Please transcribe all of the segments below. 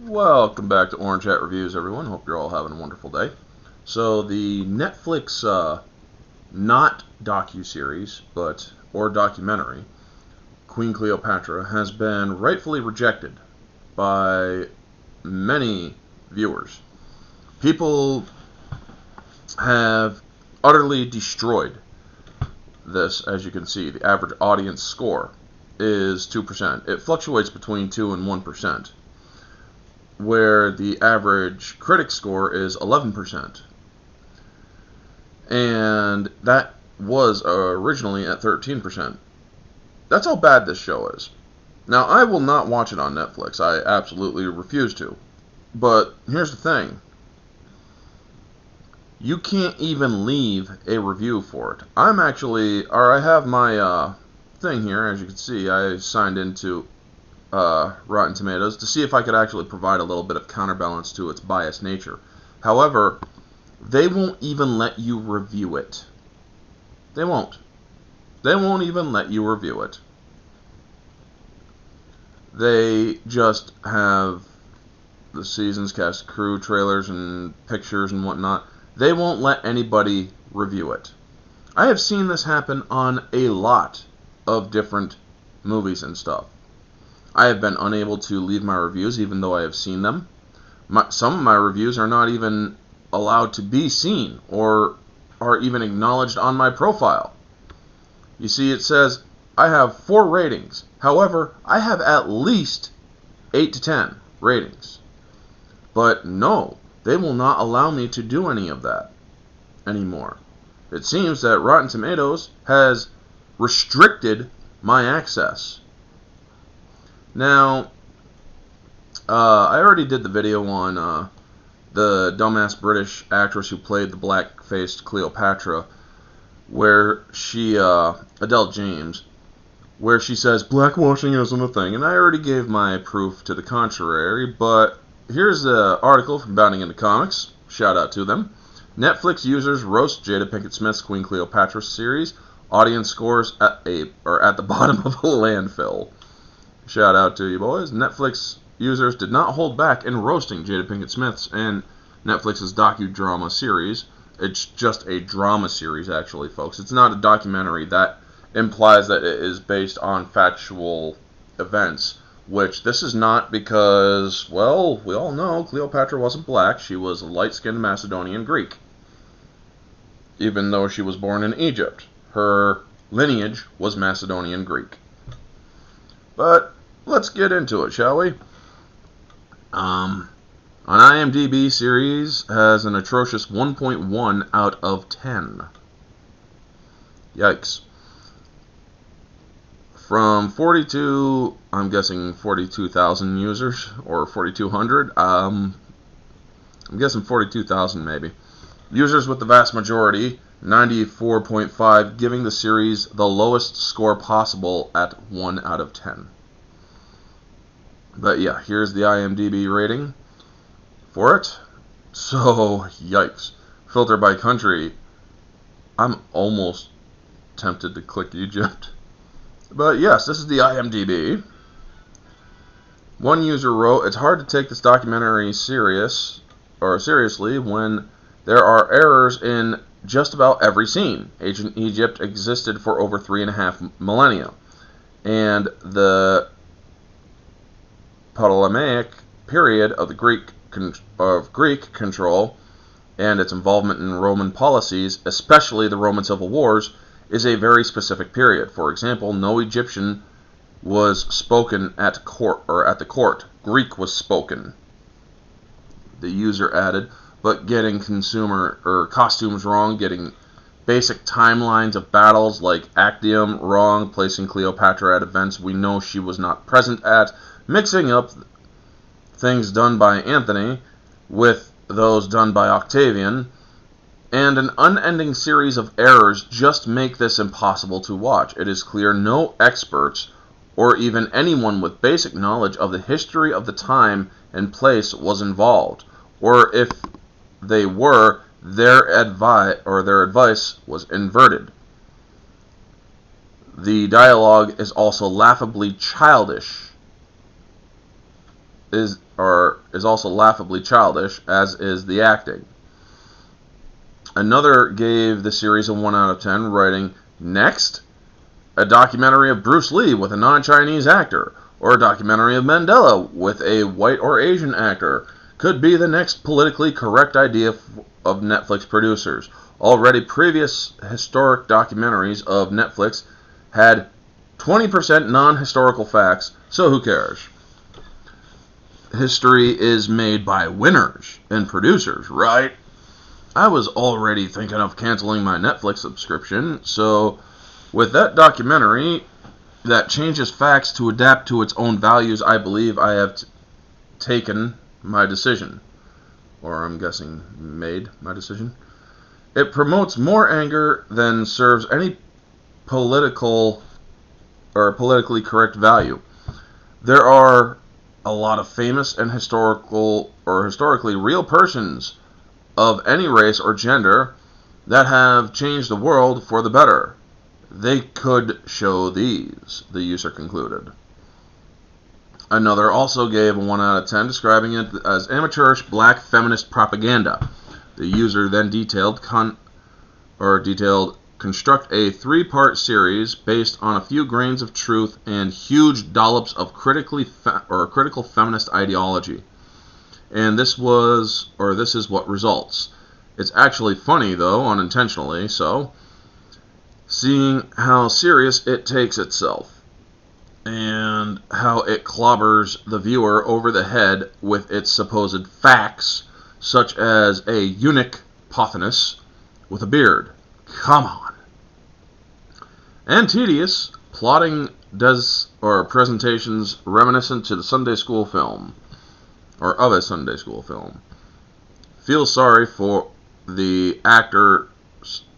Welcome back to Orange Hat Reviews, everyone. Hope you're all having a wonderful day. So the Netflix, not docu-series, or documentary, Queen Cleopatra, has been rightfully rejected by many viewers. People have utterly destroyed this, as you can see. The average audience score is 2%. It fluctuates between 2 and 1%. Where the average critic score is 11%. And that was originally at 13%. That's how bad this show is. Now, I will not watch it on Netflix. I absolutely refuse to. But here's the thing. You can't even leave a review for it. I have my thing here, as you can see. I signed into Rotten Tomatoes to see if I could actually provide a little bit of counterbalance to its biased nature. However, they won't even let you review it. They won't. They won't even let you review it. They just have the season's cast, crew, trailers, and pictures and whatnot. They won't let anybody review it. I have seen this happen on a lot of different movies and stuff. I have been unable to leave my reviews even though I have seen them. Some of my reviews are not even allowed to be seen or are even acknowledged on my profile. You see, it says I have 4 ratings. However, I have at least 8 to 10 ratings. But no, they will not allow me to do any of that anymore. It seems that Rotten Tomatoes has restricted my access. Now, I already did the video on the dumbass British actress who played the black-faced Cleopatra, where she, Adele James, where she says blackwashing isn't a thing, and I already gave my proof to the contrary, but here's an article from Bounding into Comics, shout out to them. Netflix users roast Jada Pinkett Smith's Queen Cleopatra series, audience scores at the bottom of a landfill. Shout out to you boys. Netflix users did not hold back in roasting Jada Pinkett Smith's and Netflix's docudrama series. It's just a drama series, actually, folks. It's not a documentary. That implies that it is based on factual events, which this is not because, well, we all know Cleopatra wasn't black. She was a light-skinned Macedonian Greek. Even though she was born in Egypt, her lineage was Macedonian Greek. But let's get into it, shall we? On IMDb, series has an atrocious 1.1 out of 10. Yikes. From I'm guessing 42,000 users, or 4,200. I'm guessing 42,000 maybe. Users with the vast majority, 94.5, giving the series the lowest score possible at 1 out of 10. But yeah, here's the IMDb rating for it. So, yikes. Filter by country. I'm almost tempted to click Egypt. But yes, this is the IMDb. One user wrote, "It's hard to take this documentary seriously when there are errors in just about every scene. Ancient Egypt existed for over 3.5 millennia, and the Ptolemaic period of the Greek control and its involvement in Roman policies, especially the Roman civil wars, is a very specific period. For example, no Egyptian was spoken at the court. Greek was spoken." The user added, "But getting costumes wrong, getting basic timelines of battles like Actium wrong, placing Cleopatra at events we know she was not present at, mixing up things done by Anthony with those done by Octavian, and an unending series of errors just make this impossible to watch. It is clear no experts, or even anyone with basic knowledge of the history of the time and place was involved, or if they were, their advice was inverted. The dialogue is also laughably childish. is also laughably childish, as is the acting. Another gave the series a 1 out of 10, writing, "Next, a documentary of Bruce Lee with a non-Chinese actor, or a documentary of Mandela with a white or Asian actor, could be the next politically correct idea of Netflix producers. Already previous historic documentaries of Netflix had 20% non-historical facts, so who cares? History is made by winners and producers, right?" I was already thinking of canceling my Netflix subscription, so with that documentary that changes facts to adapt to its own values, I believe I have taken my decision. Or I'm guessing made my decision. It promotes more anger than serves any political or politically correct value. There are a lot of famous and historically real persons of any race or gender that have changed the world for the better. They could show these, the user concluded. Another also gave a 1 out of 10, describing it as amateurish black feminist propaganda. The user then detailed construct a 3-part series based on a few grains of truth and huge dollops of critical feminist ideology. And this is what results. It's actually funny, though, unintentionally so, seeing how serious it takes itself, and how it clobbers the viewer over the head with its supposed facts, such as a eunuch Pothinus with a beard. Come on. And tedious, plotting presentations reminiscent to the Sunday school film, or of a Sunday school film. Feel sorry for the actor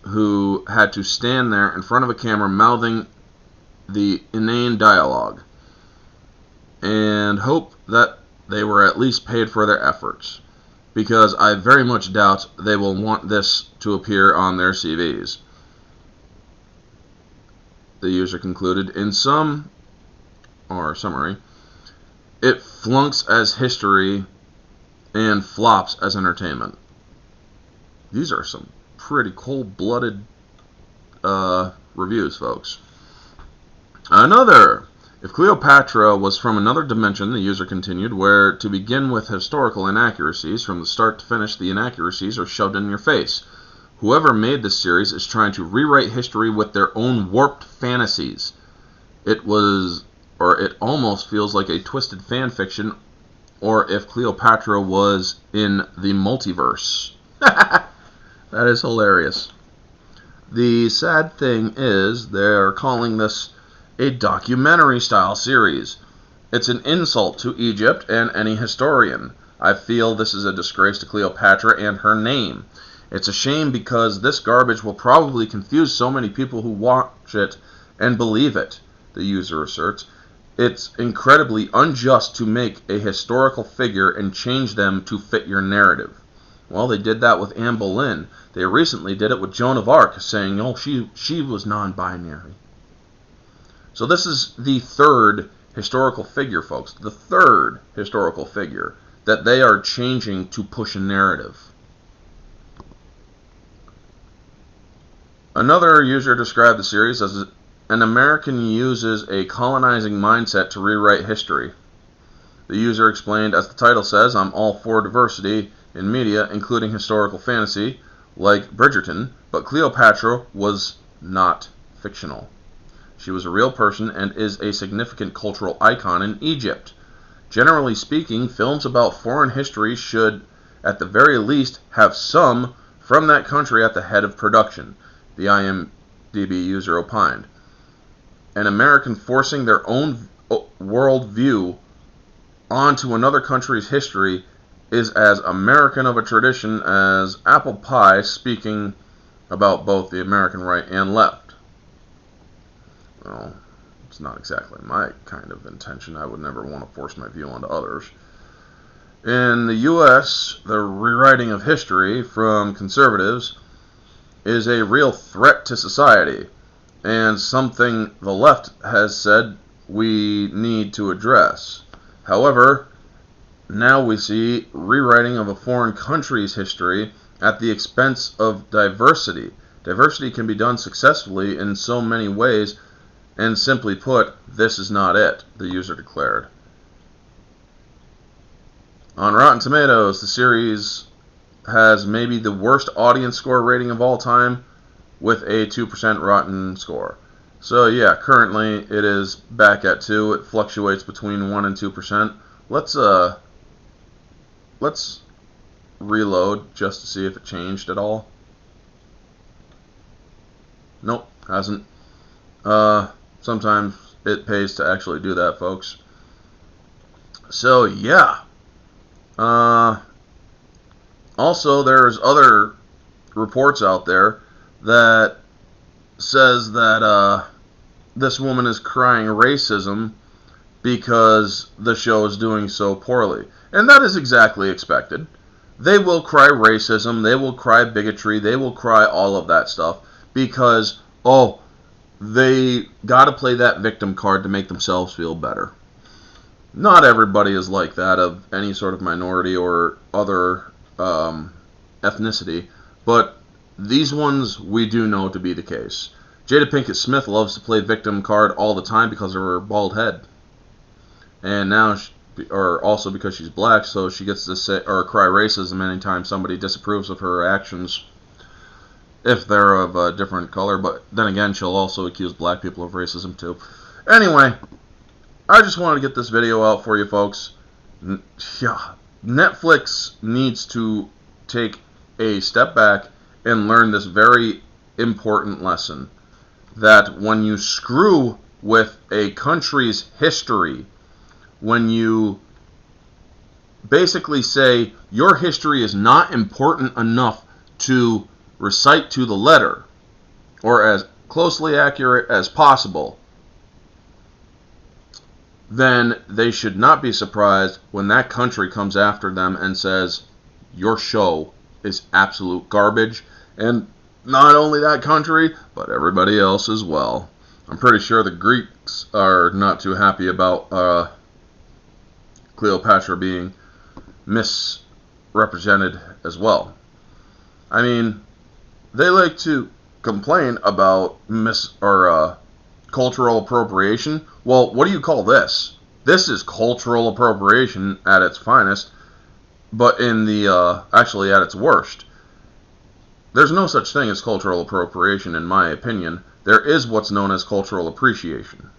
who had to stand there in front of a camera mouthing the inane dialogue, and hope that they were at least paid for their efforts, because I very much doubt they will want this to appear on their CVs. The user concluded, in summary, it flunks as history and flops as entertainment. These are some pretty cold-blooded reviews, folks. Another. If Cleopatra was from another dimension, the user continued, where to begin with historical inaccuracies, from the start to finish the inaccuracies are shoved in your face. Whoever made this series is trying to rewrite history with their own warped fantasies. It almost feels like a twisted fan fiction, or if Cleopatra was in the multiverse. That is hilarious. The sad thing is, they're calling this a documentary-style series. It's an insult to Egypt and any historian. I feel this is a disgrace to Cleopatra and her name. It's a shame because this garbage will probably confuse so many people who watch it and believe it, the user asserts. It's incredibly unjust to make a historical figure and change them to fit your narrative. Well, they did that with Anne Boleyn. They recently did it with Joan of Arc, saying, she was non-binary. So this is the third historical figure, folks. The third historical figure that they are changing to push a narrative. Another user described the series as an American uses a colonizing mindset to rewrite history. The user explained, as the title says, I'm all for diversity in media, including historical fantasy, like Bridgerton, but Cleopatra was not fictional. She was a real person and is a significant cultural icon in Egypt. Generally speaking, films about foreign history should, at the very least, have some from that country at the head of production, the IMDB user opined. An American forcing their own world view onto another country's history is as American of a tradition as apple pie, speaking about both the American right and left. Well, it's not exactly my kind of intention. I would never want to force my view onto others. In the U.S., the rewriting of history from conservatives is a real threat to society, and something the left has said we need to address. However, now we see rewriting of a foreign country's history at the expense of diversity. Diversity can be done successfully in so many ways, and simply put, this is not it, the user declared. On Rotten Tomatoes, the series has maybe the worst audience score rating of all time, with a 2% Rotten score. So yeah, currently it is back at 2. It fluctuates between 1 and 2%. Let's reload just to see if it changed at all. Nope, hasn't. Sometimes it pays to actually do that, folks. So yeah. Also, there's other reports out there that says that this woman is crying racism because the show is doing so poorly. And that is exactly expected. They will cry racism, they will cry bigotry, they will cry all of that stuff because, oh, they gotta play that victim card to make themselves feel better. Not everybody is like that, of any sort of minority or other ethnicity, but these ones we do know to be the case. Jada Pinkett Smith loves to play victim card all the time because of her bald head. And now, or also because she's black, so she gets to say or cry racism anytime somebody disapproves of her actions if they're of a different color. But then again, she'll also accuse black people of racism too. Anyway, I just wanted to get this video out for you folks. Yeah, Netflix needs to take a step back and learn this very important lesson, that when you screw with a country's history, when you basically say your history is not important enough to recite to the letter, or as closely accurate as possible, then they should not be surprised when that country comes after them and says your show is absolute garbage. And not only that country, but everybody else as well. I'm pretty sure the Greeks are not too happy about Cleopatra being misrepresented as well. I mean, they like to complain about cultural appropriation. Well, what do you call this? This is cultural appropriation at its finest, but in the actually at its worst. There's no such thing as cultural appropriation, in my opinion. There is what's known as cultural appreciation.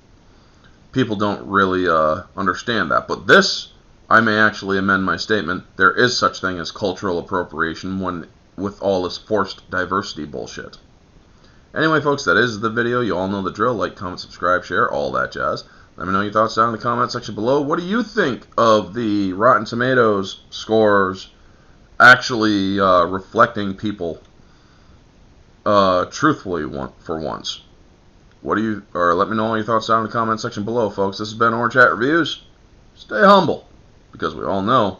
People don't really understand that. But this, I may actually amend my statement, there is such thing as cultural appropriation with all this forced diversity bullshit. Anyway, folks, that is the video. You all know the drill. Like, comment, subscribe, share, all that jazz. Let me know your thoughts down in the comment section below. What do you think of the Rotten Tomatoes scores actually reflecting people truthfully for once? Let me know all your thoughts down in the comment section below, folks. This has been Orange Hat Reviews. Stay humble, because we all know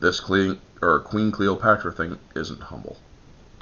this Queen Cleopatra thing isn't humble.